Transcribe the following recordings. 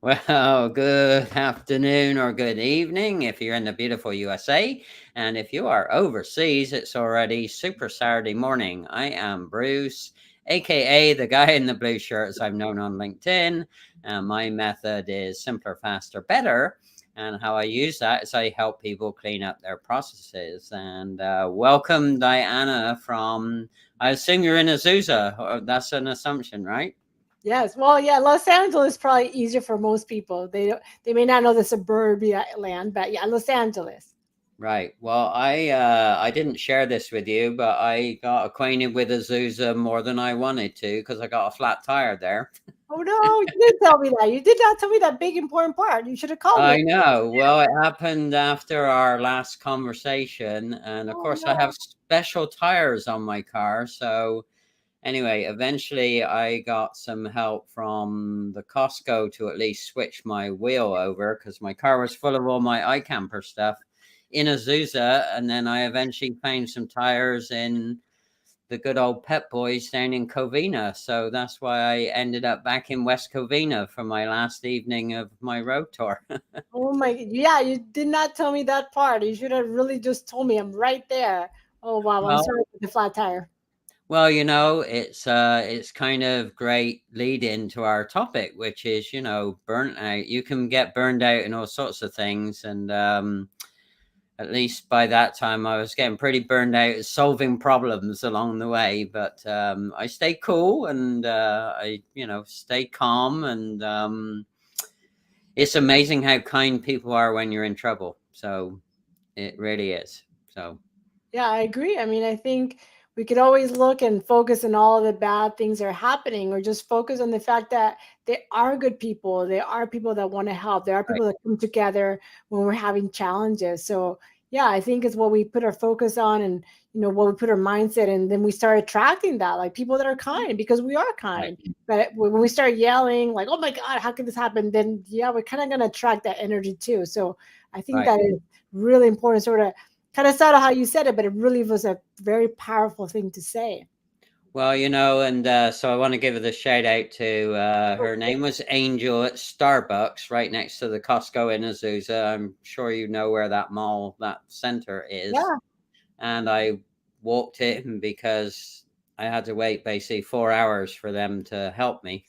Well, good afternoon or good evening if you're in the beautiful USA. And if you are overseas, it's already Super Saturday morning. I am Bruce, aka the guy in the blue shirt, as I'm known on LinkedIn. And my method is simpler, faster, better. And how I use that is I help people clean up their processes. And welcome, Diana, from, I assume you're in Azusa. That's an assumption, right? Yes. Well, yeah, Los Angeles is probably easier for most people. They may not know the suburbia land, but yeah, Los Angeles. Right. Well, I didn't share this with you, but I got acquainted with Azusa more than I wanted to because I got a flat tire there. Oh no, you didn't tell me that. You did not tell me that big important part. You should have called me. I know. Well, it happened after our last conversation, and of Oh course, I have no. special tires on my car. So anyway, eventually, I got some help from the Costco to at least switch my wheel over because my car was full of all my iCamper stuff in Azusa, and then I eventually found some tires in the good old Pep Boys down in Covina. So that's why I ended up back in West Covina for my last evening of my road tour. Oh my, yeah, you did not tell me that part. You should have really just told me. I'm right there. Oh wow, I'm well, sorry for the flat tire. well, it's kind of great lead into our topic, which is burnt out. You can get burned out in all sorts of things, and at least by that time, I was getting pretty burned out at solving problems along the way. But I stay cool and I stay calm, and it's amazing how kind people are when you're in trouble. So it really is. So Yeah, I agree. I mean, I think we could always look and focus on all the bad things that are happening, or just focus on the fact that they are good people. They are people that want to help. There are right, people that come together when we're having challenges. So, yeah, I think it's what we put our focus on, and what we put our mindset, and then we start attracting that, like people that are kind, because we are right, kind. But when we start yelling like, "Oh my God, how could this happen?" Then yeah, we're kind of gonna attract that energy too. So I think right. that is really important, sort of kind of subtle how you said it, but it really was a very powerful thing to say. Well, and so I want to give her the shout out to her name was Angel at Starbucks right next to the Costco in Azusa. I'm sure you know where that mall, that center is. Yeah. And I walked in because I had to wait basically 4 hours for them to help me.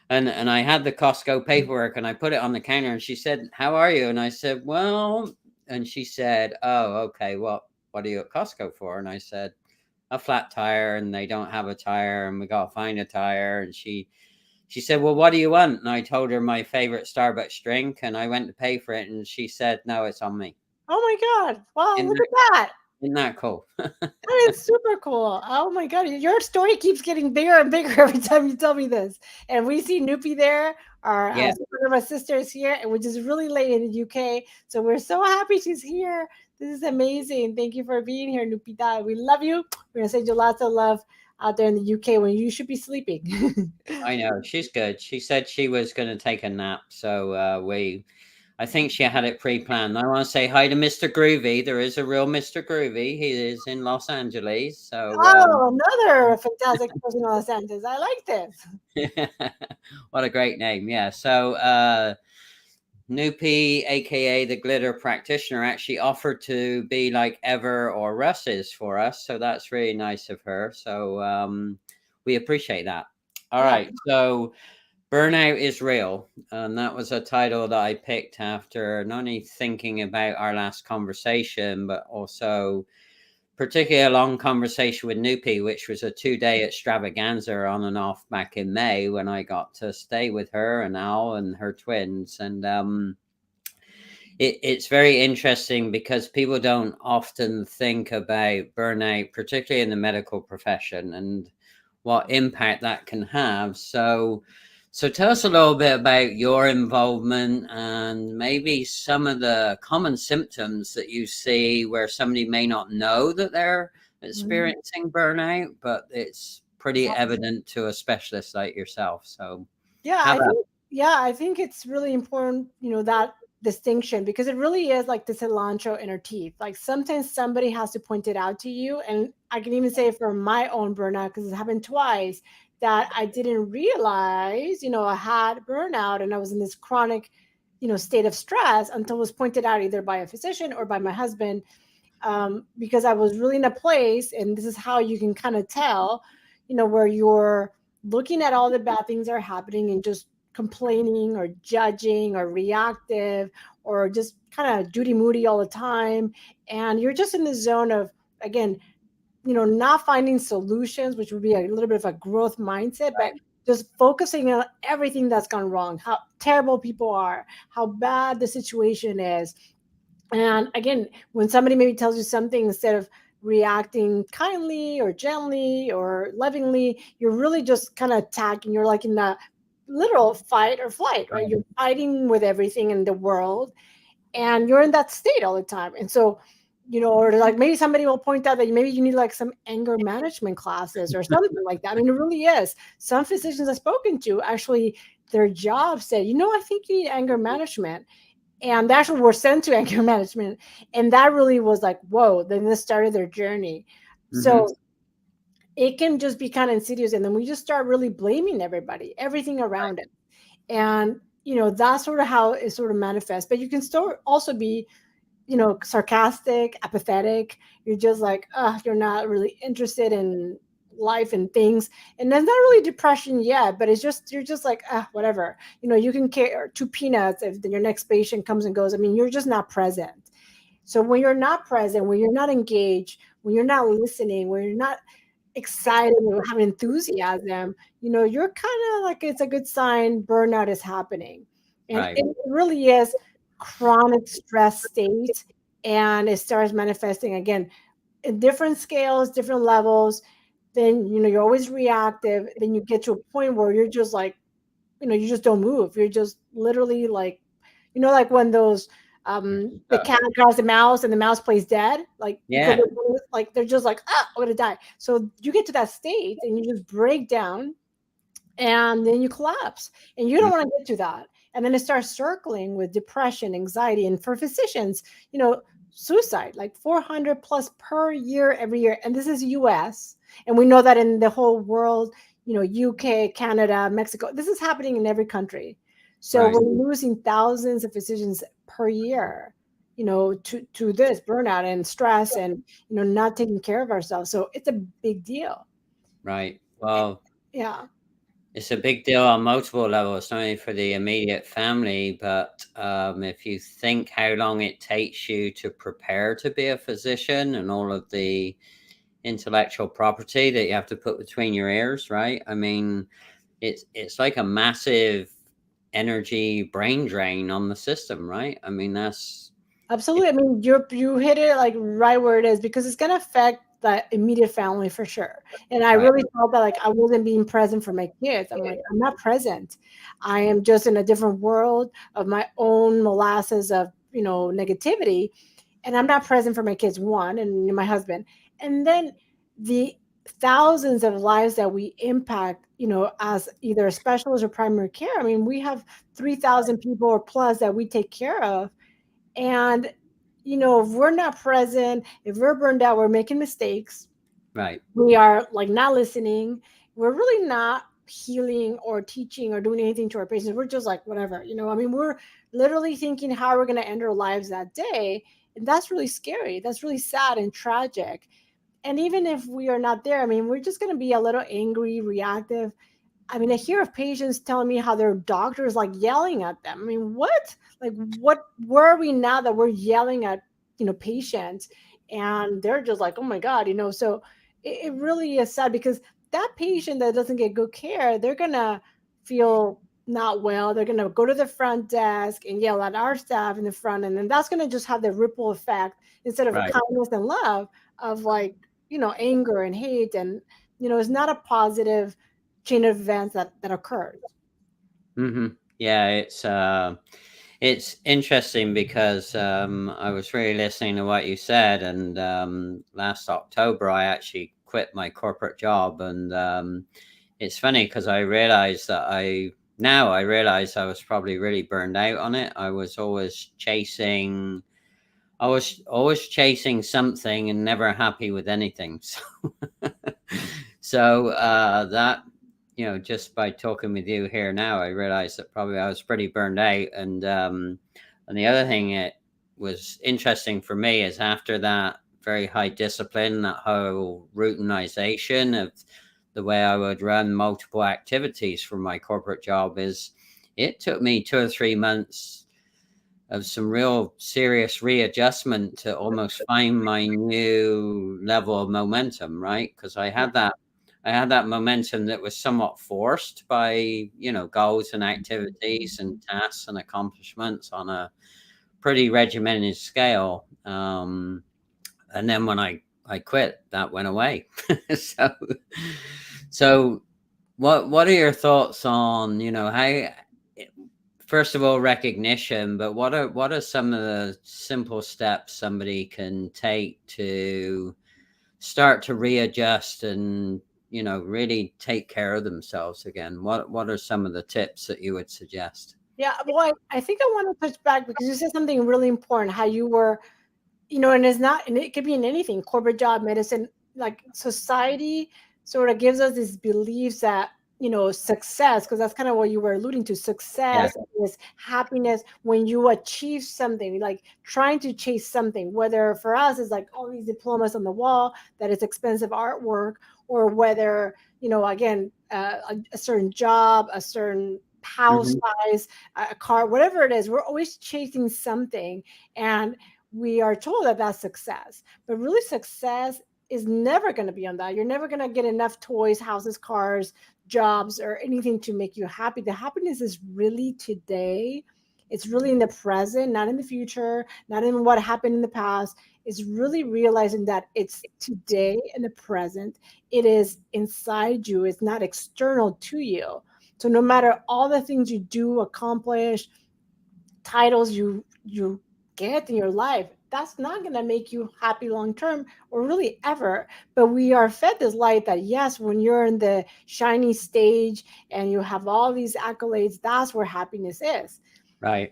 And I had the Costco paperwork and I put it on the counter and she said, "How are you?" And I said, "Well," and she said, "Oh, okay. Well, what are you at Costco for?" And I said, "A flat tire and they don't have a tire and we got to find a tire." And she said, "Well, what do you want?" And I told her my favorite Starbucks drink and I went to pay for it and she said, "No, it's on me." Oh my God. Wow, Isn't look that, at that. isn't that cool? That is super cool. Oh my God. Your story keeps getting bigger and bigger every time you tell me this. And we see Noopy there. Our Yeah. one of our sisters here, and which is really late in the UK. So we're so happy she's here. This is amazing. Thank you for being here, Noopy Dad. We love you. We're going to send you lots of love out there in the UK when you should be sleeping. I know. She's good. She said she was going to take a nap. So I think she had it pre planned. I want to say hi to Mr. Groovy. There is a real Mr. Groovy. He is in Los Angeles. So, Oh, another fantastic person in Los Angeles. I like this. what a great name. Yeah. So, Noopy, aka the glitter practitioner, actually offered to be like Ever or Russ is for us. So that's really nice of her. So we appreciate that. All Yeah. right. So burnout is real. And that was a title that I picked after not only thinking about our last conversation, but also particularly a long conversation with Nupi, which was a 2-day extravaganza on and off back in May when I got to stay with her and Al and her twins. And it's very interesting because people don't often think about burnout, particularly in the medical profession, and what impact that can have. So tell us a little bit about your involvement and maybe some of the common symptoms that you see where somebody may not know that they're Mhm. experiencing burnout, but it's pretty evident to a specialist like yourself. So Yeah, how about I think it's really important, that distinction, because it really is like the cilantro in our teeth. Like sometimes somebody has to point it out to you. And I can even say for my own burnout, because it happened twice, that I didn't realize, I had burnout and I was in this chronic, state of stress until it was pointed out either by a physician or by my husband, because I was really in a place, and this is how you can kind of tell, where you're looking at all the bad things that are happening and just complaining or judging or reactive or just kind of duty moody all the time. And you're just in the zone of, again, not finding solutions, which would be a little bit of a growth mindset, but just focusing on everything that's gone wrong, how terrible people are, how bad the situation is. And again, when somebody maybe tells you something, instead of reacting kindly or gently or lovingly, you're really just kind of attacking. You're like in a literal fight or flight, right? You're fighting with everything in the world, and you're in that state all the time. And so, or like maybe somebody will point out that maybe you need like some anger management classes or something like that. I mean, it really is. Some physicians I've spoken to, actually, their job said, I think you need anger management. And they actually were sent to anger management. And that really was like, whoa, then this started their journey. So it can just be kind of insidious. And then we just start really blaming everything around it. And, that's sort of how it sort of manifests. But you can still also be, sarcastic, apathetic. You're just like, you're not really interested in life and things. And there's not really depression yet, but you're just like, whatever. You can care two peanuts if your next patient comes and goes. I mean, you're just not present. So when you're not present, when you're not engaged, when you're not listening, when you're not excited or have enthusiasm, you're kind of like, it's a good sign burnout is happening. And Right. it really is chronic stress state. And it starts manifesting again in different scales, different levels. Then, you're always reactive. Then you get to a point where you're just like, you just don't move. You're just literally like, like when those the cat grabs the mouse and the mouse plays dead, like because Yeah. like they're just like, I'm gonna die. So you get to that state and you just break down and then you collapse, and you don't want to get to that. And then it starts circling with depression, anxiety, and for physicians, suicide, like 400 plus per year every year. And this is US. And we know that in the whole world, UK, Canada, Mexico, this is happening in every country. So Right. we're losing thousands of physicians per year, to this burnout and stress and, not taking care of ourselves. So it's a big deal. Right. Well, Yeah. it's a big deal on multiple levels, not only for the immediate family, but if you think how long it takes you to prepare to be a physician and all of the intellectual property that you have to put between your ears, right? I mean, it's like a massive energy brain drain on the system, right? I mean, that's it, Absolutely. I mean, you hit it like right where it is, because it's gonna affect the immediate family for sure. And I right, really felt that like I wasn't being present for my kids. I'm like, I'm not present. I am just in a different world of my own molasses of, negativity. And I'm not present for my kids, one, and my husband. And then the thousands of lives that we impact, as either a specialist or primary care. I mean, we have 3,000 people or plus that we take care of. And, if we're not present, if we're burned out, we're making mistakes, right, we are like not listening, we're really not healing or teaching or doing anything to our patients. We're just like, whatever, I mean, we're literally thinking how we're going to end our lives that day. And that's really scary. That's really sad and tragic. And even if we are not there, I mean, we're just going to be a little angry, reactive. I mean, I hear of patients telling me how their doctor is like yelling at them. I mean, what? Like, where are we now that we're yelling at, patients, and they're just like, oh my God, so it really is sad, because that patient that doesn't get good care, they're going to feel not well. They're going to go to the front desk and yell at our staff in the front. And then that's going to just have the ripple effect, instead of a right. kindness and love, of like, anger and hate. And, it's not a positive chain of events that occurs. Yeah, it's interesting because I was really listening to what you said, and last October I actually quit my corporate job, and it's funny because I realized that I realize I was probably really burned out on it. I was always chasing something and never happy with anything. So, so that just by talking with you here now, I realized that probably I was pretty burned out. And the other thing it was interesting for me is after that very high discipline, that whole routinization of the way I would run multiple activities for my corporate job, is it took me 2 or 3 months of some real serious readjustment to almost find my new level of momentum, right? Because I had that momentum that was somewhat forced by, goals and activities and tasks and accomplishments on a pretty regimented scale. And then when I quit, that went away. so, so what are your thoughts on, how, first of all, recognition, but what are some of the simple steps somebody can take to start to readjust and, really take care of themselves again? What are some of the tips that you would suggest? Yeah, well, I think I want to touch back because you said something really important, how you were, and it's not, and it could be in anything, corporate job, medicine, like society sort of gives us these beliefs that, success, because that's kind of what you were alluding to, Yeah. success is happiness when you achieve something, like trying to chase something, whether for us it's like all these diplomas on the wall, that it's expensive artwork, or whether, again, a certain job, a certain house Hmm. size, a car, whatever it is, we're always chasing something. And we are told that that's success, but really success is never going to be on that. You're never going to get enough toys, houses, cars, jobs, or anything to make you happy. The happiness is really today. It's really in the present, not in the future, not in what happened in the past. It's really realizing that it's today in the present. It is inside you. It's not external to you. So no matter all the things you do, accomplish, titles you get in your life, that's not going to make you happy long term, or really ever. But we are fed this light that yes, when you're in the shiny stage and you have all these accolades, that's where happiness is. Right.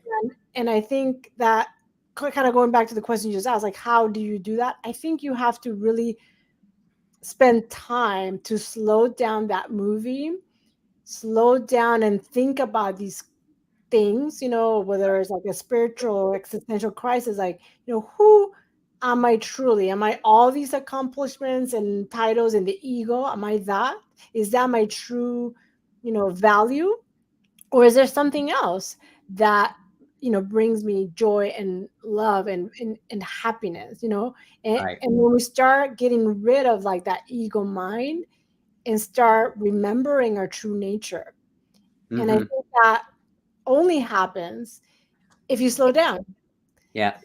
And I think that, kind of going back to the question you just asked, like how do you do that, I think you have to really spend time to slow down that movie, slow down and think about these things, whether it's like a spiritual or existential crisis, like, who am I truly? Am I all these accomplishments and titles and the ego? Am I that? Is that my true, value? Or is there something else that, brings me joy and love and happiness, Right. and when we start getting rid of like that ego mind and start remembering our true nature. And I Hmm. think that only happens if you slow down. Yeah.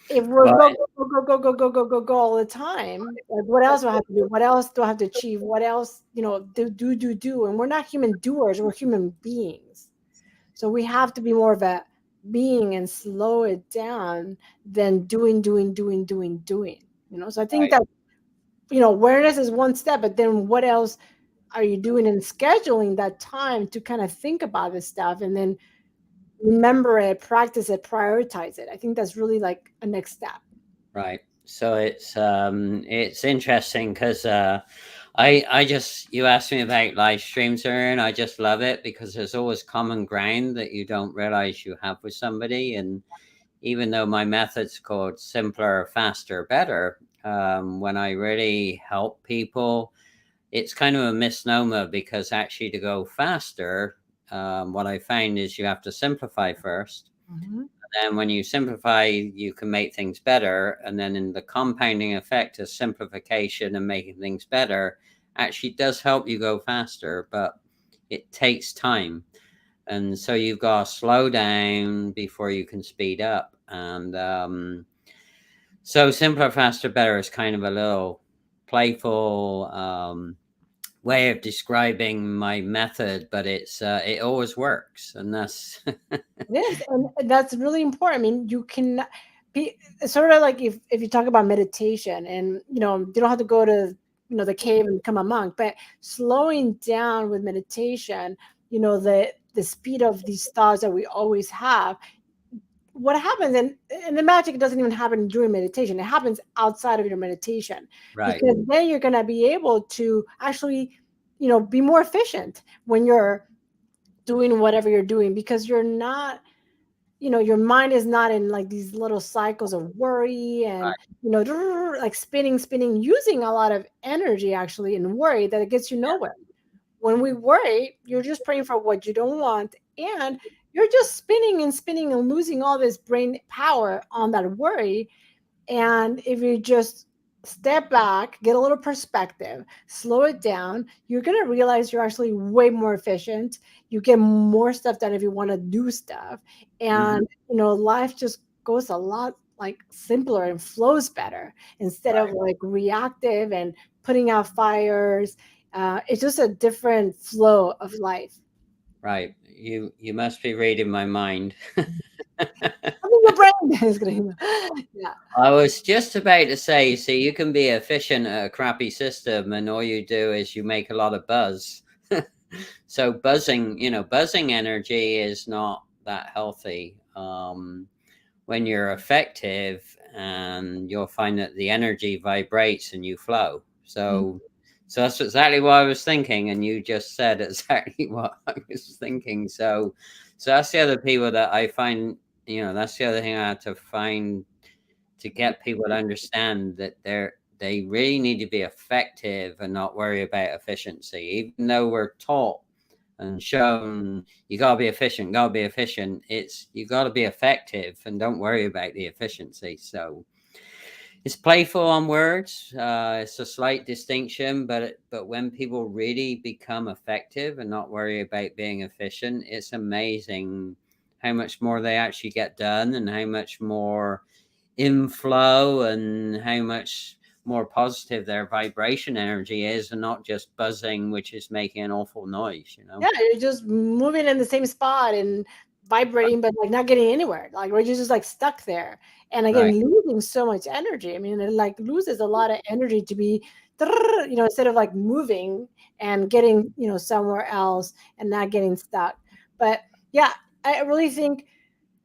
If we're Well, go all the time, like what else do I have to do? What else do I have to achieve? What else, do? And we're not human doers, we're human beings. So we have to be more of a being and slow it down than doing. So I think right. that, awareness is one step, but then what else are you doing and scheduling that time to kind of think about this stuff and then remember it, practice it, prioritize it. I think that's really like a next step. Right. So it's interesting because I just, you asked me about live streams there, and I just love it because there's always common ground that you don't realize you have with somebody. And even though my method's called simpler, faster, better, when I really help people, it's kind of a misnomer, because actually to go faster, what I find is you have to simplify first. Mhm. And when you simplify, you can make things better. And then in the compounding effect of simplification and making things better actually does help you go faster, but it takes time. And so you've got to slow down before you can speed up. And so simpler, faster, better is kind of a little playful way of describing my method, but it always works. And that's Yes, and that's really important. I mean, you can be sort of like if you talk about meditation, and you don't have to go to the cave and become a monk, but slowing down with meditation, the speed of these thoughts that we always have, what happens, and the magic doesn't even happen during meditation, it happens outside of your meditation, right. because then you're going to be able to actually be more efficient when you're doing whatever you're doing, because you're not, your mind is not in like these little cycles of worry and, like spinning, using a lot of energy actually in worry that it gets you nowhere. When we worry, you're just praying for what you don't want, and you're just spinning and spinning and losing all this brain power on that worry. And if you just step back, get a little perspective, slow it down, you're going to realize you're actually way more efficient. You get more stuff done if you want to do stuff. And, life just goes a lot like simpler and flows better instead of like reactive and putting out fires. It's just a different flow of life. Right. You must be reading my mind. Your brain is going yeah. I was just about to say, so you can be efficient at a crappy system, and all you do is you make a lot of buzz. So buzzing energy is not that healthy. When you're effective, and you'll find that the energy vibrates and you flow. So that's exactly what I was thinking, and you just said exactly what I was thinking. So that's the other people that I find. That's the other thing I have to find to get people to understand that they really need to be effective and not worry about efficiency. Even though we're taught and shown you gotta be efficient, it's you gotta be effective and don't worry about the efficiency. So it's playful on words. It's a slight distinction, but when people really become effective and not worry about being efficient, it's amazing how much more they actually get done, and how much more inflow, and how much more positive their vibration energy is, and not just buzzing, which is making an awful noise. Yeah, you're just moving in the same spot and vibrating, but like not getting anywhere. Like we're just like stuck there. And again, losing so much energy. I mean, it like loses a lot of energy to be, instead of like moving and getting, somewhere else and not getting stuck. But yeah, I really think,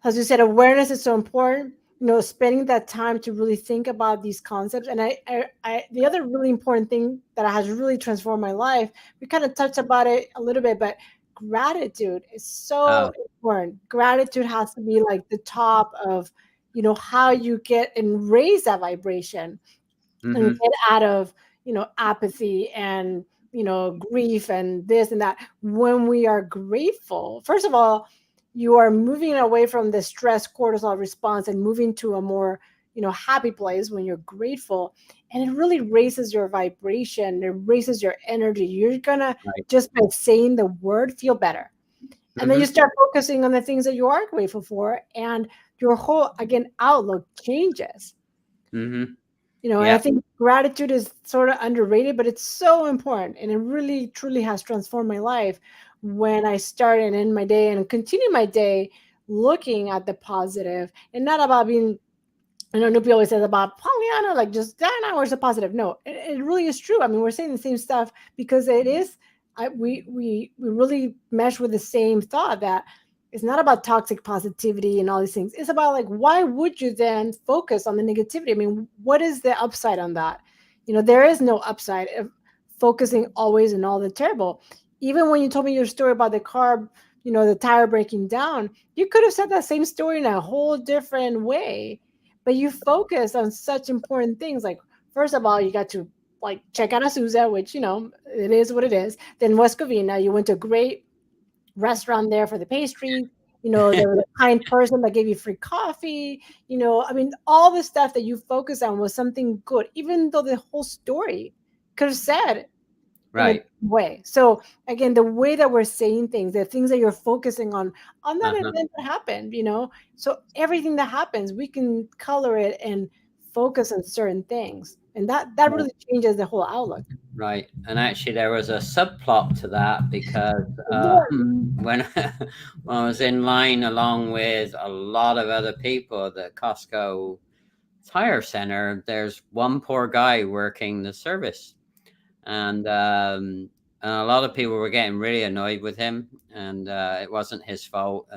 as you said, awareness is so important. Spending that time to really think about these concepts. And the other really important thing that has really transformed my life, we kind of touched about it a little bit, but gratitude is so important. Gratitude has to be like the top of, how you get and raise that vibration and get out of, apathy and, grief and this and that. When we are grateful, first of all, you are moving away from the stress cortisol response and moving to a more, happy place when you're grateful. And it really raises your vibration. It raises your energy. You're gonna just by saying the word feel better. And then you start focusing on the things that you are grateful for, and your whole, again, outlook changes. And I think gratitude is sort of underrated, but it's so important. And it really, truly has transformed my life when I start and end my day and continue my day looking at the positive, and not about being, Nupi always says about Pollyanna, like just that hours of positive. No, it really is true. I mean, we're saying the same stuff because it is, we really mesh with the same thought that it's not about toxic positivity and all these things. It's about like, why would you then focus on the negativity? I mean, what is the upside on that? There is no upside of focusing always on all the terrible. Even when you told me your story about the car, the tire breaking down, you could have said that same story in a whole different way, but you focus on such important things. Like, first of all, you got to like check out Azusa, which, it is what it is. Then West Covina, you went to a great restaurant there for the pastry. There was a kind person that gave you free coffee. I mean, all the stuff that you focus on was something good, even though the whole story could have said in a way. So again, the way that we're saying things, the things that you're focusing on that event that happened, so everything that happens, we can color it and focus on certain things. And that really changes the whole outlook. Right. And actually, there was a subplot to that, because when I was in line along with a lot of other people at the Costco tire center, there's one poor guy working the service. And a lot of people were getting really annoyed with him, and it wasn't his fault.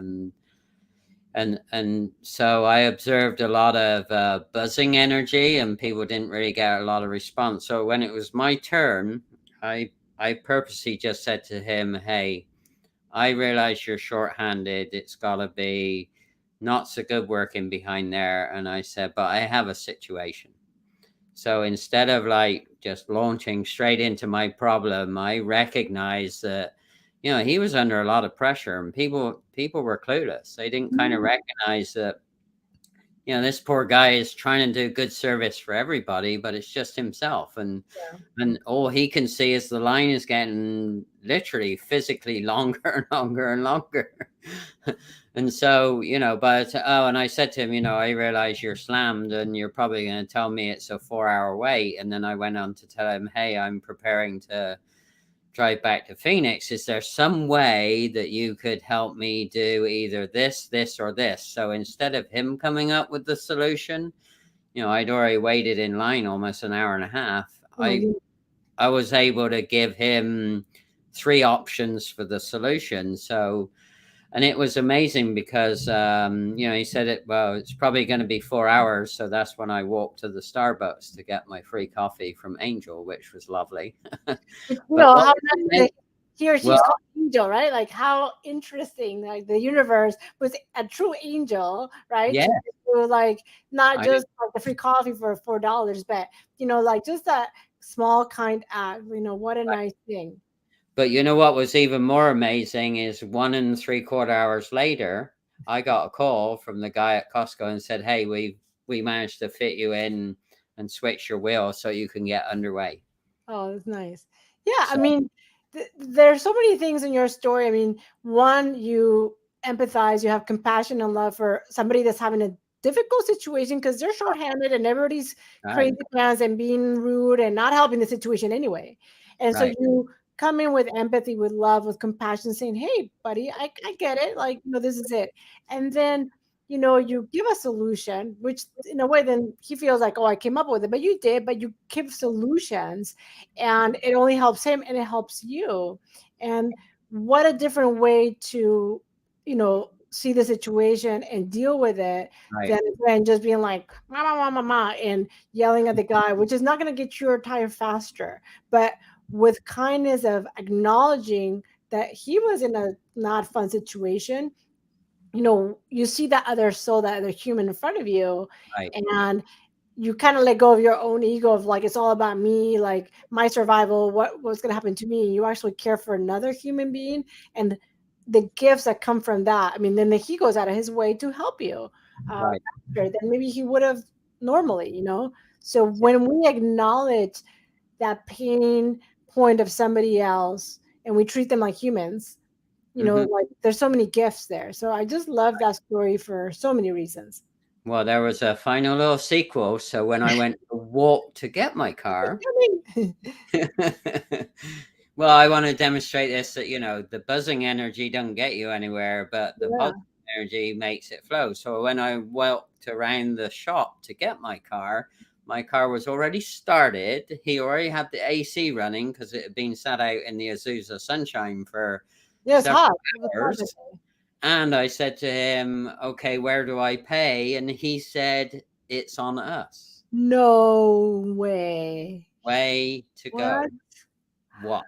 And so I observed a lot of buzzing energy, and people didn't really get a lot of response. So when it was my turn, I I purposely just said to him, hey, I realize you're shorthanded. It's got to be not so good working behind there. And I said, but I have a situation. So instead of like just launching straight into my problem, I recognized that, he was under a lot of pressure, and people were clueless. They didn't kind of recognize that, this poor guy is trying to do good service for everybody, but it's just himself. And all he can see is the line is getting literally physically longer and longer and longer. And so, and I said to him, I realize you're slammed and you're probably going to tell me it's a 4-hour wait. And then I went on to tell him, hey, I'm preparing to drive back to Phoenix. Is there some way that you could help me do either this, or this? So instead of him coming up with the solution, I'd already waited in line almost an hour and a half. I was able to give him 3 options for the solution. So, and it was amazing because, he said it's probably going to be 4 hours. So that's when I walked to the Starbucks to get my free coffee from 𝐻𝐭, which was lovely. How nice he or she's called 𝐻𝐿, right? Like how interesting, like the universe was a true angel, right? Yeah. To like not just like the free coffee for $4, but like just that small kind act, what a nice thing. But you know what was even more amazing is 1 3/4 hours later, I got a call from the guy at Costco and said, hey, we managed to fit you in and switch your wheel so you can get underway. Oh, that's nice. Yeah, so, I mean, there's so many things in your story. I mean, one, you empathize, you have compassion and love for somebody that's having a difficult situation because they're shorthanded and everybody's crazy plans and being rude and not helping the situation anyway. And so you come in with empathy, with love, with compassion, saying, hey, buddy, I get it. Like, this is it. And then, you give a solution, which in a way, then he feels like, oh, I came up with it, but you did, but you give solutions and it only helps him and it helps you. And what a different way to, see the situation and deal with it than just being like, mama, and yelling at the guy, which is not going to get your tire faster. But with kindness of acknowledging that he was in a not fun situation, you see that other soul, that other human in front of you, and you kind of let go of your own ego of like, it's all about me, like my survival, what's going to happen to me. You actually care for another human being and the gifts that come from that. I mean, then he goes out of his way to help you faster than maybe he would have normally, So when we acknowledge that pain point of somebody else and we treat them like humans, like there's so many gifts there. So I just love that story for so many reasons. Well, there was a final little sequel. So when I went to walk to get my car, well, I want to demonstrate this, that, the buzzing energy doesn't get you anywhere, but the positive energy makes it flow. So when I walked around the shop to get my car was already started. He already had the AC running because it had been sat out in the Azusa sunshine for several hours. And I said to him, okay, where do I pay? And he said, it's on us. No way. Way to go. What?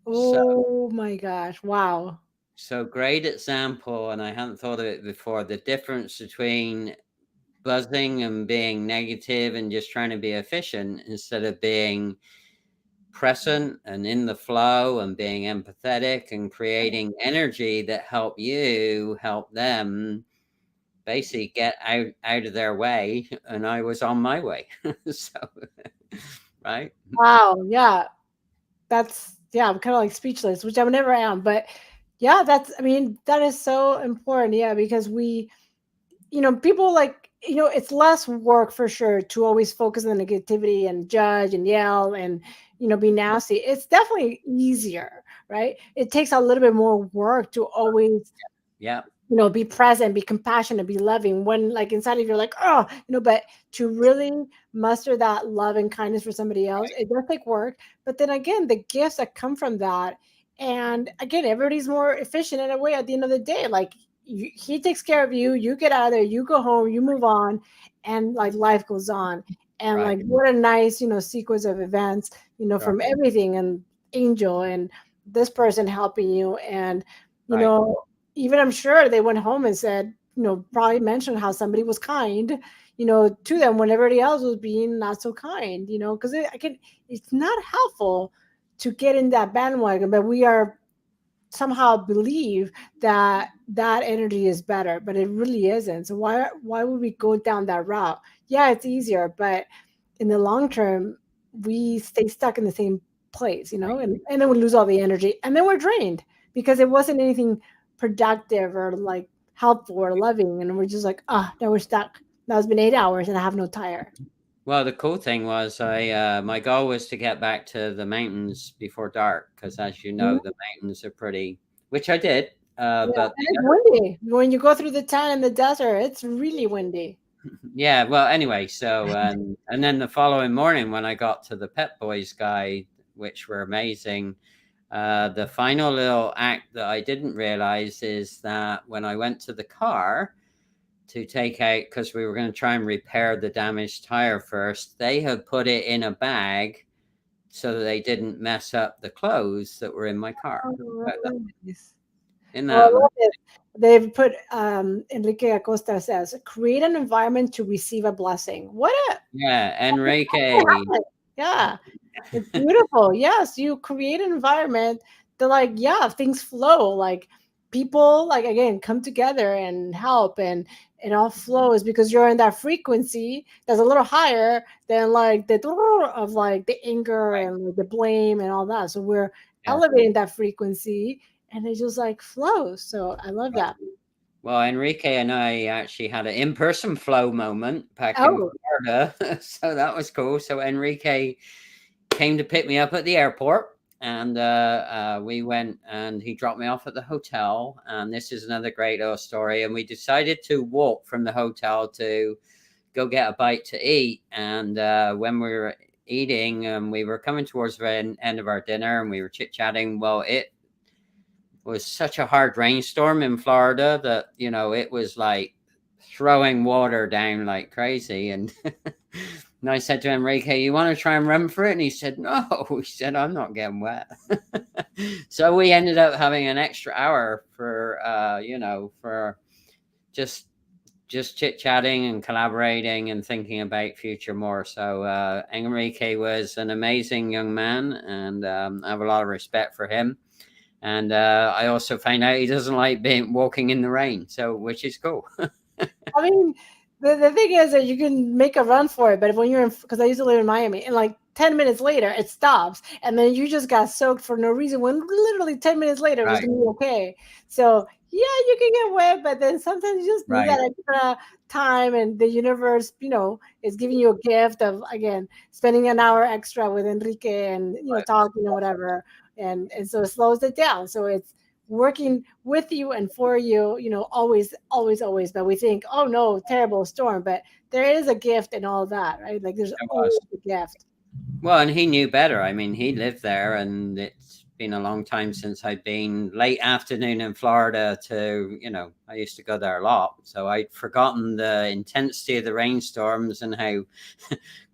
Oh my gosh. Wow. So great example. And I hadn't thought of it before. The difference between buzzing and being negative and just trying to be efficient instead of being present and in the flow and being empathetic and creating energy that help them basically get out of their way. And I was on my way. So, right. Wow. Yeah. I'm kind of like speechless, which I never am, but yeah, that is so important. Yeah. Because people like, it's less work for sure to always focus on negativity and judge and yell and, be nasty. It's definitely easier, right? It takes a little bit more work to always, be present, be compassionate, be loving when like inside of you're like, oh, but to really muster that love and kindness for somebody else, it does take work. But then again, the gifts that come from that. And again, everybody's more efficient in a way at the end of the day. Like he takes care of you, you get out of there, you go home, you move on, and like life goes on. And like what a nice, sequence of events, from everything. And angel and this person helping you. And, you Right. know, even I'm sure they went home and said, you know, probably mentioned how somebody was kind, you know, to them when everybody else was being not so kind, you know, because it's not helpful to get in that bandwagon, but we are somehow believe that that energy is better, but it really isn't. So why would we go down that route? Yeah, it's easier, but in the long term, we stay stuck in the same place, you know, Right. and then we lose all the energy, and then we're drained because it wasn't anything productive or like helpful or loving, and we're just like, now we're stuck. Now it's been 8 hours and I have no tire. Well, the cool thing was my goal was to get back to the mountains before dark because, as you know, Mhm. the mountains are pretty, which I did. Yeah, But and it's windy. When you go through the town in the desert, it's really windy. yeah, well, anyway, so and then the following morning when I got to the Pet Boys guide, which were amazing, the final little act that I didn't realize is that when I went to the car to take out, because we were going to try and repair the damaged tire first, they had put it in a bag so that they didn't mess up the clothes that were in my car. Oh, nice. In Oh, I that, love it. They've put Enrique Acosta says, create an environment to receive a blessing. What a yeah, Enrique, yeah, it's beautiful. Yes, you create an environment that like, yeah, things flow. Like people like again come together and help and it all flows because you're in that frequency that's a little higher than like the of like the anger right, and like, the blame and all that. So we're yeah. elevating that frequency and it just like flows. So I love that. Well, Enrique and I actually had an in-person flow moment back in Oh, Florida, so that was cool. So Enrique came to pick me up at the airport, and we went and he dropped me off at the hotel. And this is another great little story. And we decided to walk from the hotel to go get a bite to eat. And when we were eating, we were coming towards the end of our dinner, and we were chit chatting. Well, it was such a hard rainstorm in Florida that, you know, it was like throwing water down like crazy. And and I said to Enrique, "You want to try and run for it?" And he said, "No." He said, "I'm not getting wet." So we ended up having an extra hour for, you know, for just chit chatting and collaborating and thinking about future more. So Enrique was an amazing young man, and I have a lot of respect for him. And I also find out he doesn't like being walking in the rain, so which is cool. I mean, the thing is that you can make a run for it, but when you're in, because I used to live in Miami, and like 10 minutes later, it stops, and then you just got soaked for no reason. When literally 10 minutes later, it was Right, gonna be okay. So yeah, you can get wet, but then sometimes you just need right, that extra time, and the universe, you know, is giving you a gift of again spending an hour extra with Enrique and you know right. talking or whatever, and so it slows it down. So it's working with you and for you, you know, always, always, always. But we think, oh no, terrible storm. But there is a gift and all that, right? Like there's It was. always a gift. Well, and he knew better. I mean, he lived there, and it's been a long time since I'd been late afternoon in Florida to, you know, I used to go there a lot. So I'd forgotten the intensity of the rainstorms and how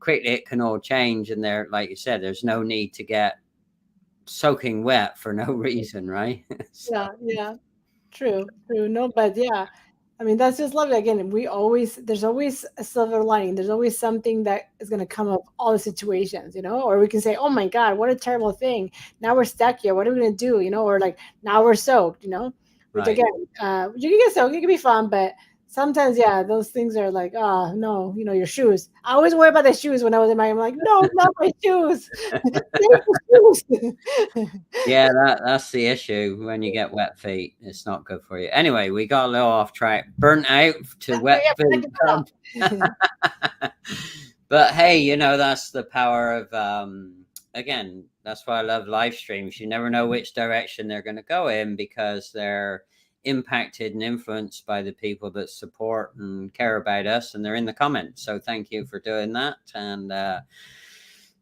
quickly it can all change. And there, like you said, there's no need to get soaking wet for no reason, right? So, Yeah, yeah. True, true. No, but yeah, I mean, that's just lovely. Again, there's always a silver lining. There's always something that is going to come up all the situations, you know, or we can say, oh my God, what a terrible thing. Now we're stuck here. What are we going to do? You know, or like now we're soaked, you know, which right. again, you can get soaked. It can be fun, but sometimes, yeah, those things are like, oh no, you know, your shoes. I always worry about the shoes when I was in Miami. I'm like, no, not my shoes. Save the shoes. Yeah, that's the issue when you get wet feet. It's not good for you. Anyway, we got a little off track. Burnt out to wet Yeah, feet. protect yourself. But hey, you know, that's the power of again, that's why I love live streams. You never know which direction they're going to go in because they're impacted and influenced by the people that support and care about us, and they're in the comments. So thank you for doing that. And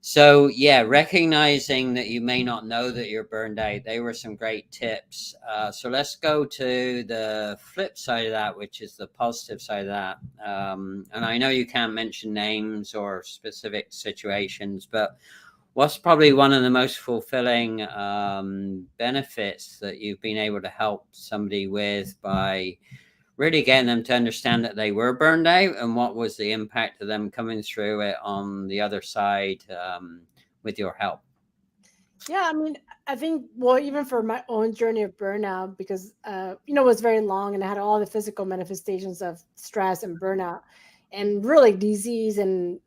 so yeah, recognizing that you may not know that you're burned out, they were some great tips. So let's go to the flip side of that, which is the positive side of that. And I know you can't mention names or specific situations, but what's probably one of the most fulfilling benefits that you've been able to help somebody with by really getting them to understand that they were burned out, and what was the impact of them coming through it on the other side with your help? Yeah, I mean, I think, well, even for my own journey of burnout, because it was very long and I had all the physical manifestations of stress and burnout, and really disease and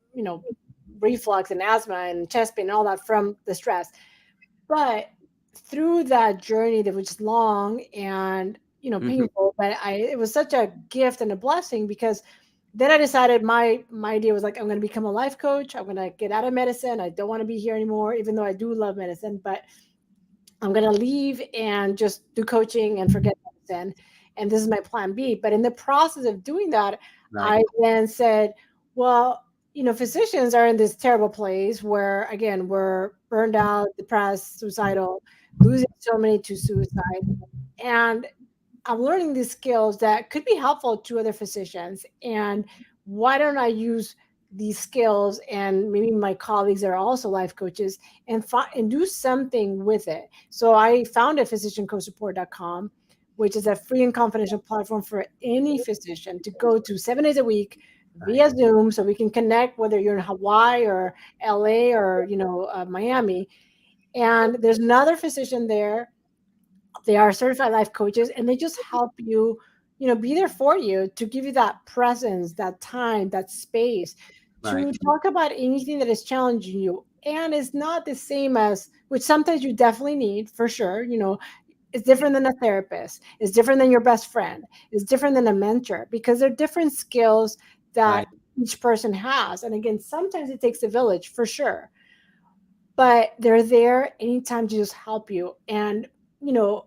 reflux and asthma and chest pain and all that from the stress. But through that journey that was long and Hmm. painful, but it was such a gift and a blessing, because then I decided my idea was like, I'm going to become a life coach. I'm going to get out of medicine. I don't want to be here anymore, even though I do love medicine, but I'm going to leave and just do coaching and forget medicine. And this is my plan B. But in the process of doing that, Right. I then said, well, physicians are in this terrible place where, again, we're burned out, depressed, suicidal, losing so many to suicide. And I'm learning these skills that could be helpful to other physicians. And why don't I use these skills, and maybe my colleagues that are also life coaches, and do something with it? So I founded physiciancosupport.com, which is a free and confidential platform for any physician to go to 7 days a week Right. via Zoom, so we can connect whether you're in Hawaii or LA or Miami. And there's another physician there. They are certified life coaches, and they just help you, be there for you, to give you that presence, that time, that space Right. to talk about anything that is challenging you. And it's not the same as, which sometimes you definitely need for sure. It's different than a therapist, it's different than your best friend, it's different than a mentor, because they're different skills that Right. each person has. And again, sometimes it takes a village for sure, but they're there anytime to just help you. And, you know,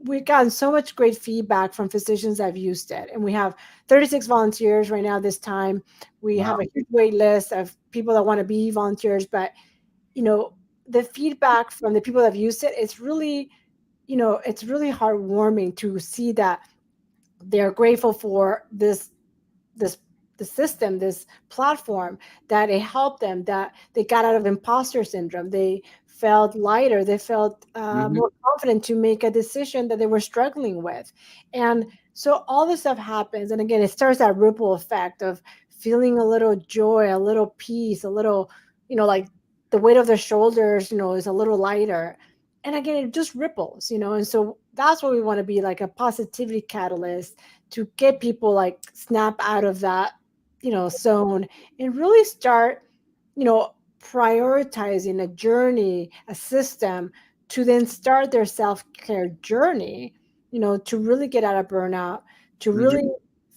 we've gotten so much great feedback from physicians that have used it. And we have 36 volunteers right now this time. We have Wow. a huge wait list of people that want to be volunteers. But, you know, the feedback from the people that have used it, it's really heartwarming to see that they're grateful for this the system, this platform, that it helped them, that they got out of imposter syndrome, they felt lighter, they felt Hmm. more confident to make a decision that they were struggling with. And so all this stuff happens, and again, it starts that ripple effect of feeling a little joy, a little peace, a little, like the weight of their shoulders, is a little lighter. And again, it just ripples, and so that's what we want to be, like a positivity catalyst, to get people like snap out of that, zone, and really start, prioritizing a journey, a system, to then start their self-care journey, to really get out of burnout, to really Hmm.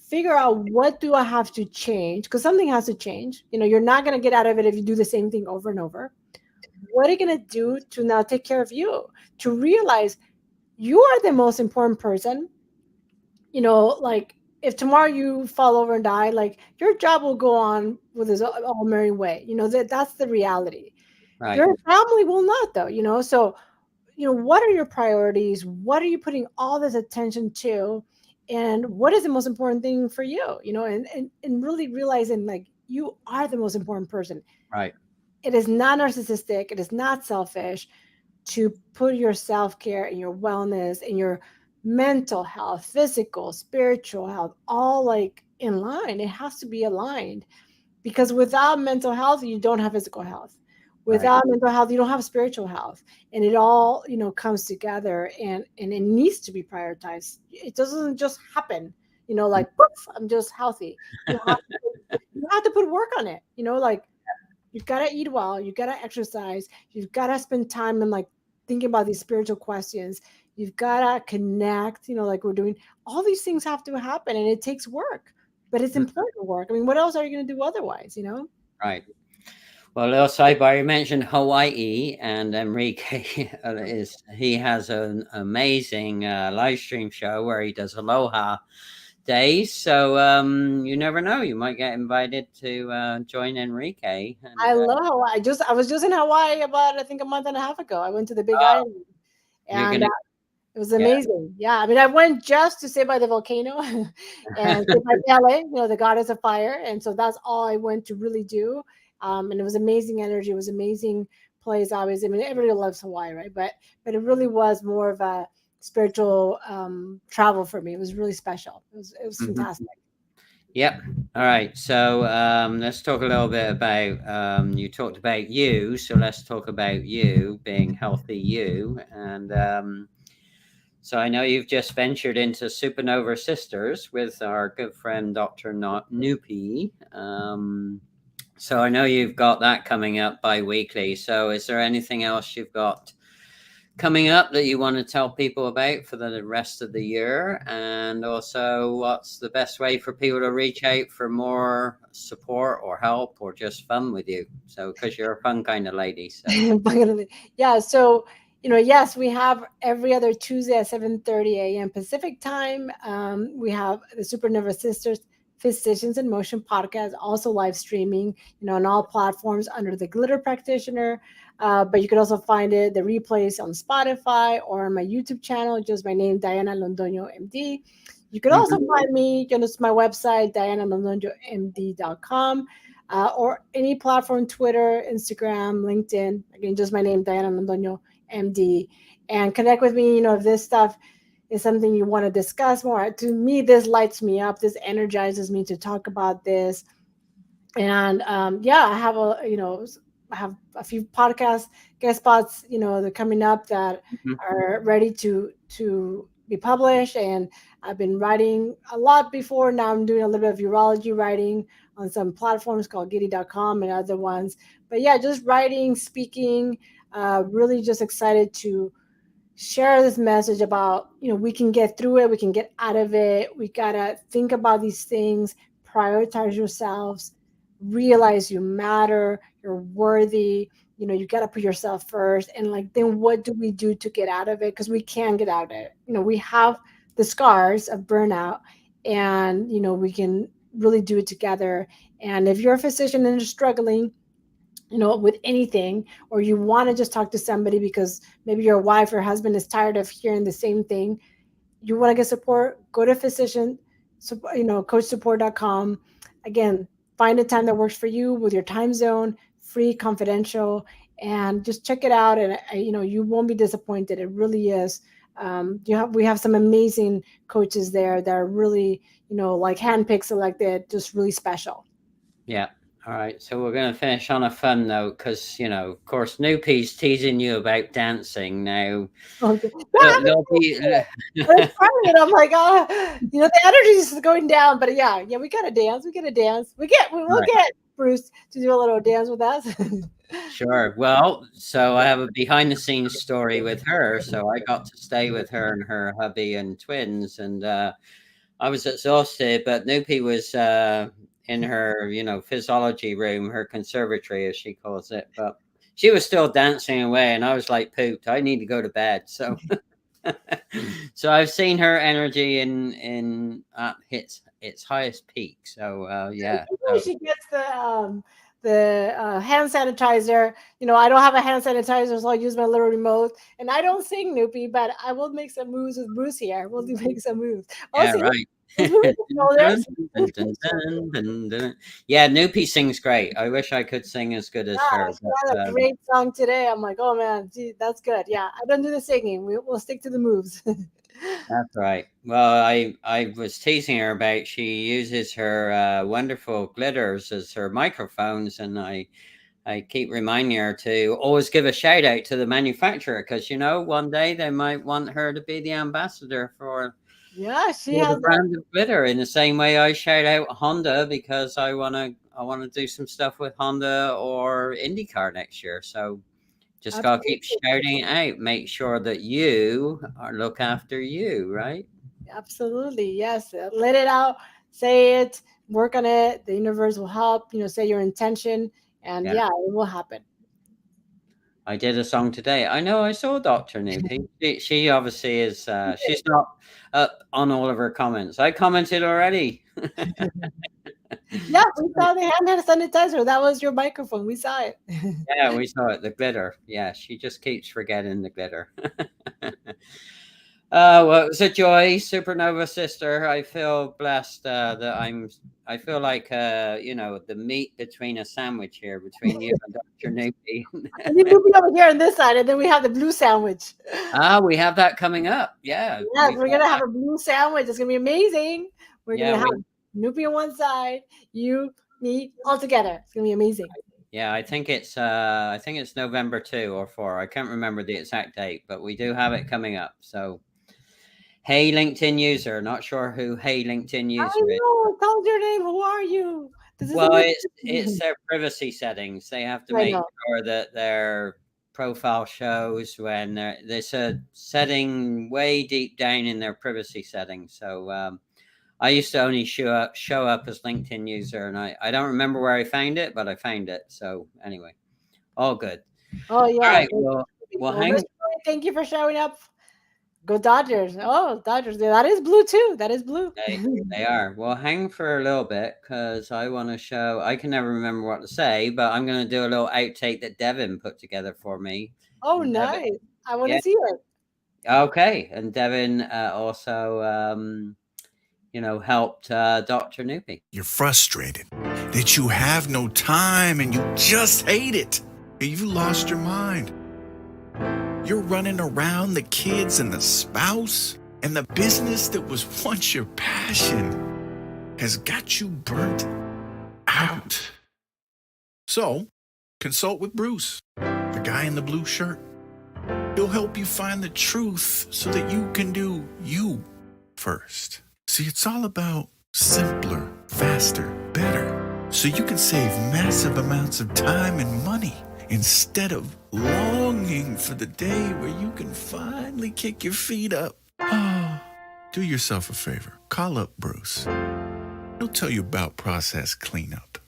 figure out, what do I have to change? Because something has to change. You're not going to get out of it if you do the same thing over and over. What are you going to do to now take care of you, to realize you are the most important person? Like, if tomorrow you fall over and die, like, your job will go on with its all merry way. That's the reality. Right. Your family will not, though. So, what are your priorities? What are you putting all this attention to? And what is the most important thing for you? And really realizing, like, you are the most important person. Right. It is not narcissistic. It is not selfish to put your self-care and your wellness and your mental health, physical, spiritual health, all like in line. It has to be aligned, because without mental health, you don't have physical health. Right. Without mental health, you don't have spiritual health. And it all, comes together, and it needs to be prioritized. It doesn't just happen, like poof, I'm just healthy. You have to put work on it, like, you've got to eat well, you've got to exercise, you've got to spend time and like thinking about these spiritual questions, you've got to connect, like we're doing. All these things have to happen, and it takes work, but it's Mhm. important work. I mean, what else are you going to do otherwise? Right. Well, also, you mentioned Hawaii, and Enrique is he has an amazing live stream show where he does Aloha Days. So you never know, you might get invited to join Enrique, I and love Hawaii. I was just in Hawaii about, I think, a month and a half ago. I went to the Big oh, Island, you're and gonna, it was yeah, amazing. Yeah, I mean, I went just to sit by the volcano and sit by Pele, the goddess of fire, and so that's all I went to really do. And it was amazing energy. It was amazing place. Obviously, I mean, everybody loves Hawaii, right? But it really was more of a spiritual travel for me. It was really special. It was fantastic. Yep. All right. So let's talk a little bit about you talked about you. So let's talk about you being healthy you. And so I know you've just ventured into Supernova Sisters with our good friend Dr. Nupi. So I know you've got that coming up bi-weekly. So is there anything else you've got coming up that you want to tell people about for the rest of the year? And also, what's the best way for people to reach out for more support or help or just fun with you? So, because you're a fun kind of lady. So. Yeah. So, yes, we have every other Tuesday at 7:30 a.m. Pacific time. We have the Supernova Sisters Physicians in Motion podcast, also live streaming, on all platforms under the Glitter Practitioner. But you can also find the replays on Spotify or on my YouTube channel, just my name, Diana Londono, MD. You can also find me, it's my website, dianalondonomd.com, or any platform, Twitter, Instagram, LinkedIn. Again, just my name, Diana Londono, MD. And connect with me, if this stuff is something you want to discuss more. To me, this lights me up. This energizes me to talk about this. And I have I have a few podcast guest spots, they're coming up that are ready to be published. And I've been writing a lot before. Now I'm doing a little bit of urology writing on some platforms called giddy.com and other ones. But yeah, just writing, speaking, really just excited to share this message about, we can get through it. We can get out of it. We got to think about these things, prioritize yourselves, realize you matter, you're worthy, you got to put yourself first. And then what do we do to get out of it? Because we can get out of it. We have the scars of burnout, and, we can really do it together. And if you're a physician and you're struggling, with anything, or you want to just talk to somebody because maybe your wife or husband is tired of hearing the same thing, you want to get support, go to 𝐭Hsupport.com. Again, find a time that works for you with your time zone, free, confidential, and just check it out. And you won't be disappointed. It really is. We have some amazing coaches there that are really, like handpicked, selected, just really special. Yeah. All right. So we're going to finish on a fun note because, of course, Nupi's teasing you about dancing now. Okay. It's funny, and I'm like, the energy is going down, but yeah, we gotta dance. We'll get Bruce to do a little dance with us. Sure. Well, so I have a behind the scenes story with her. So I got to stay with her and her hubby and twins, and I was exhausted, but Nupi was in her, physiology room, her conservatory, as she calls it. But she was still dancing away, and I was like, pooped. I need to go to bed. So, so I've seen her energy in hits its highest peak. So, yeah. She gets the hand sanitizer. I don't have a hand sanitizer, so I use my little remote. And I don't sing, Nupi, but I will make some moves with Bruce here. We'll make some moves. Yeah, right. Yeah, Nupi sings great. I wish I could sing as good as her. She had a great song today. I'm like, oh man, gee, that's good. Yeah, I don't do the singing. We'll stick to the moves. That's right. Well, I was teasing her about she uses her wonderful glitters as her microphones, and I keep reminding her to always give a shout out to the manufacturer because one day they might want her to be the ambassador for she has the brand of glitter, in the same way I shout out Honda because I wanna do some stuff with Honda or IndyCar next year. So just gotta keep shouting it out. Make sure that you look after you, right? Absolutely, yes. Let it out. Say it. Work on it. The universe will help. Say your intention, and it will happen. I did a song today. I know I saw Dr. Nupi. She obviously is. She's not up on all of her comments. I commented already. Yeah, we saw the hand sanitizer. That was your microphone. We saw it. Yeah, we saw it. The glitter. Yeah, she just keeps forgetting the glitter. Well, it was a joy, supernova sister. I feel blessed that I feel like the meat between a sandwich here between you and Dr. Nupi. And then Nupi over here on this side, and then we have the blue sandwich. We have that coming up. Yeah, Yes, we're gonna have a blue sandwich. It's gonna be amazing. We're gonna have Nupi on one side, you, me, all together. It's gonna be amazing. Yeah, I think it's November 2 or 4. I can't remember the exact date, but we do have it coming up. So, hey, LinkedIn user. Not sure who Hey LinkedIn user I know. Tell us your name. Who are you? is. It's their privacy settings. They have to make sure that their profile shows when there's a setting way deep down in their privacy settings. So I used to only show up as LinkedIn user, and I don't remember where I found it, but I found it. So anyway, all good. Oh yeah. All right. Well, hang. Thank you for showing up. Go Dodgers. Oh, Dodgers. That is blue too. That is blue. They are. Well, hang for a little bit because I want to show. I can never remember what to say, but I'm going to do a little outtake that Devin put together for me. Oh, nice. I want to see it. Okay. And Devin also, helped Dr. Nupi. You're frustrated that you have no time and you just hate it. You lost your mind. You're running around the kids and the spouse, and the business that was once your passion has got you burnt out. So, consult with Bruce, the guy in the blue shirt. He'll help you find the truth so that you can do you first. See, it's all about simpler, faster, better, so you can save massive amounts of time and money instead of longing for the day where you can finally kick your feet up. Do yourself a favor. Call up Bruce. He'll tell you about process cleanup.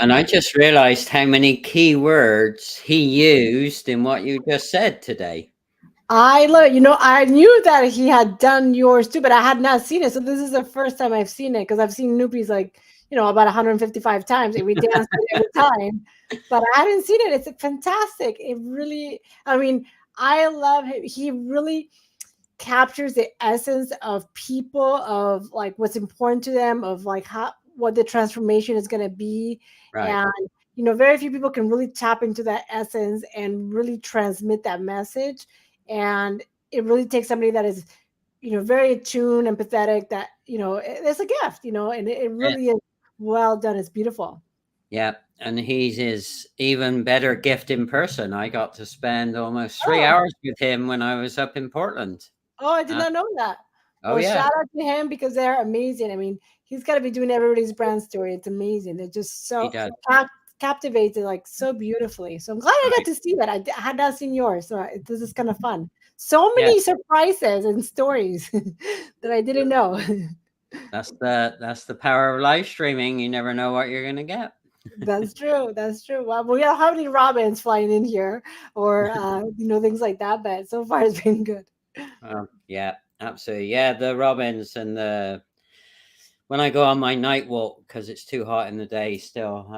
And I just realized how many key words he used in what you just said today. I love it. I knew that he had done yours too, but I had not seen it. So this is the first time I've seen it because I've seen Nupi's about 155 times and we danced every time. But I hadn't seen it. It's fantastic. It really, I love him. He really captures the essence of people, of what's important to them, of what the transformation is going to be. Right. And very few people can really tap into that essence and really transmit that message. And it really takes somebody that is very attuned, empathetic, that it's a gift, and it really is well done. It's beautiful. Yeah, and he's his even better gift in person. I got to spend almost 3 hours with him when I was up in Portland. Oh, I did not know that. Shout out to him because they're amazing. He's got to be doing everybody's brand story. It's amazing. They're just so captivated, so beautifully. So I'm glad I got to see that. I had not seen yours, so this is kind of fun. So many surprises and stories that I didn't know. That's the power of live streaming. You never know what you're gonna get. That's true. Well, we don't have any robins flying in here or things like that, but so far it's been good. Yeah, absolutely. Yeah, the robins and when I go on my night walk because it's too hot in the day still,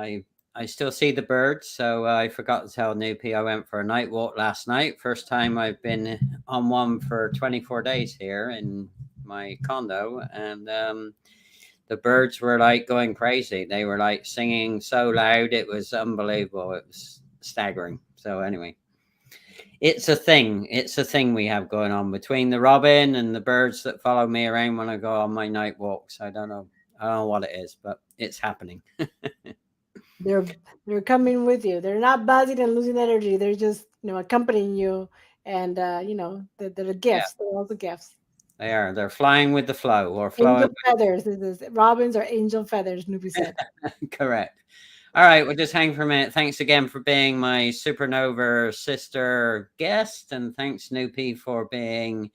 I still see the birds. So I forgot to tell Nupi I went for a night walk last night. First time I've been on one for 24 days here in my condo, and the birds were going crazy. They were singing so loud. It was unbelievable. It was staggering. So anyway, it's a thing. It's a thing we have going on between the robin and the birds that follow me around when I go on my night walks. I don't know what it is, but it's happening. They're coming with you. They're not buzzing and losing energy. They're just accompanying you, and they're gifts. They're also gifts. They are. They're flying with the flow, or flowing. Angel feathers. Robins are angel feathers. Nupi said. Correct. All right, we'll just hang for a minute. Thanks again for being my supernova sister guest, and thanks Nupi for being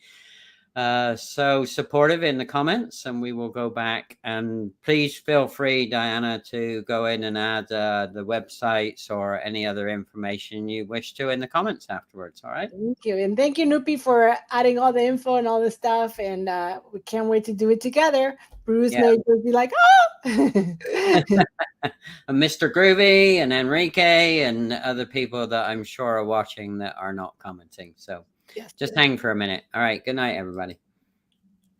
So supportive in the comments, and we will go back. And please feel free, Diana, to go in and add the websites or any other information you wish to in the comments afterwards. All right. Thank you. And thank you, Nupi, for adding all the info and all the stuff. And we can't wait to do it together. Bruce may just be like, and Mr. Groovy and Enrique and other people that I'm sure are watching that are not commenting. So just hang for a minute. All right. Good night, everybody.